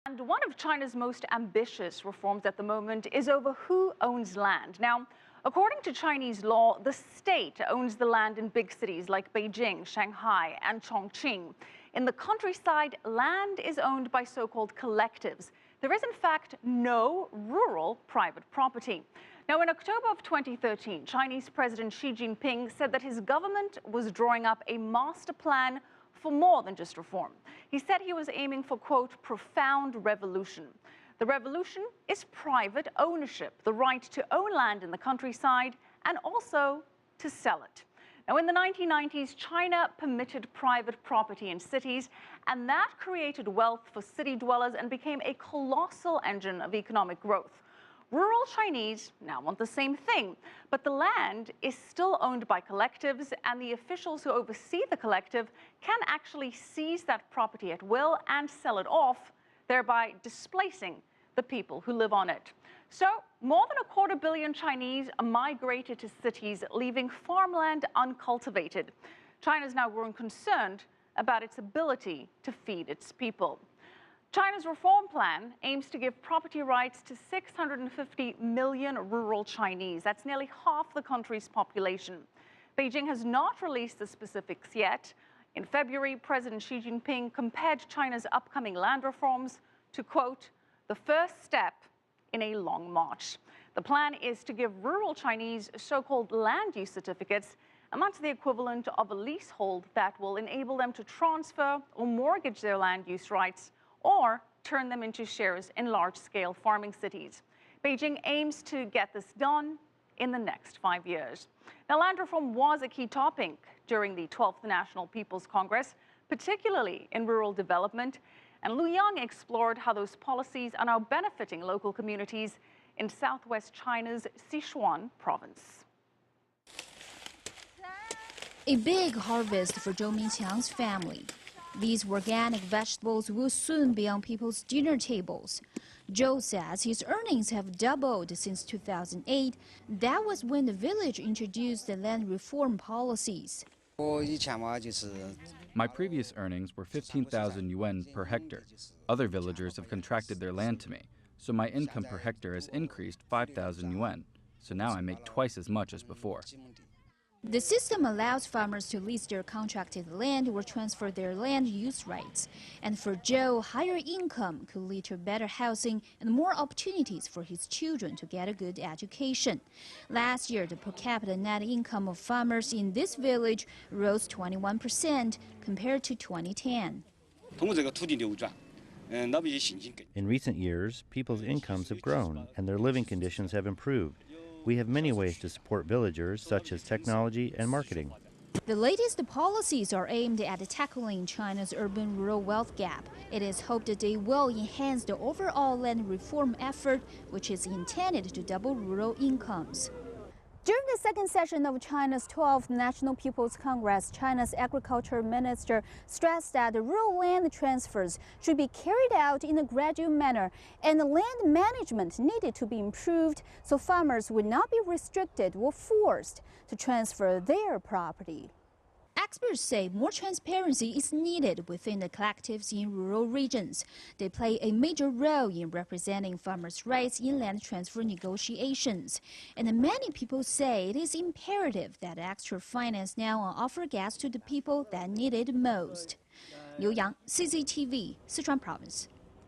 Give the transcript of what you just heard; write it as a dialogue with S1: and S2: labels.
S1: And one of China's most ambitious reforms at the moment is over who owns land. Now, according to Chinese law, the state owns the land in big cities like Beijing, Shanghai, and Chongqing. In the countryside, land is owned by so-called collectives. There is, in fact, no rural private property. Now, in October of 2013, Chinese President Xi Jinping said that his government was drawing up a master plan for more than just reform. He said he was aiming for, quote, profound revolution. The revolution is private ownership, the right to own land in the countryside and also to sell it. Now, in the 1990s, China permitted private property in cities, and that created wealth for city dwellers and became a colossal engine of economic growth. Rural Chinese now want the same thing, but the land is still owned by collectives, and the officials who oversee the collective can actually seize that property at will and sell it off, thereby displacing the people who live on it. So, more than 250 million Chinese migrated to cities, leaving farmland uncultivated. China is now growing concerned about its ability to feed its people. China's reform plan aims to give property rights to 650 million rural Chinese. That's nearly half the country's population. Beijing has not released the specifics yet. In February, President Xi Jinping compared China's upcoming land reforms to, quote, the first step in a long march. The plan is to give rural Chinese so-called land use certificates, and that's the equivalent of a leasehold that will enable them to transfer or mortgage their land use rights or turn them into shares in large-scale farming cities. Beijing aims to get this done in the next 5 years. Now, land reform was a key topic during the 12th National People's Congress, particularly in rural development, and Liu Yang explored how those policies are now benefiting local communities in southwest China's Sichuan province.
S2: A big harvest for Zhou Minqiang's family. These organic vegetables will soon be on people's dinner tables. Zhou says his earnings have doubled since 2008. That was when the village introduced the land reform policies.
S3: My previous earnings were 15,000 yuan per hectare. Other villagers have contracted their land to me, so my income per hectare has increased 5,000 yuan. So now I make twice as much as before.
S2: The system allows farmers to lease their contracted land or transfer their land use rights. And for Zhou, higher income could lead to better housing and more opportunities for his children to get a good education. Last year, the per capita net income of farmers in this village rose 21% compared to 2010.
S4: In recent years, people's incomes have grown and their living conditions have improved. We have many ways to support villagers, such as technology and marketing.
S2: The latest policies are aimed at tackling China's urban-rural wealth gap. It is hoped that they will enhance the overall land reform effort, which is intended to double rural incomes. During the second session of China's 12th National People's Congress, China's agriculture minister stressed that the rural land transfers should be carried out in a gradual manner, and the land management needed to be improved so farmers would not be restricted or forced to transfer their property. Experts say more transparency is needed within the collectives in rural regions. They play a major role in representing farmers' rights in land transfer negotiations. And many people say it is imperative that extra finance now on offer gets to the people that need it most. Liu Yang, CCTV, Sichuan Province.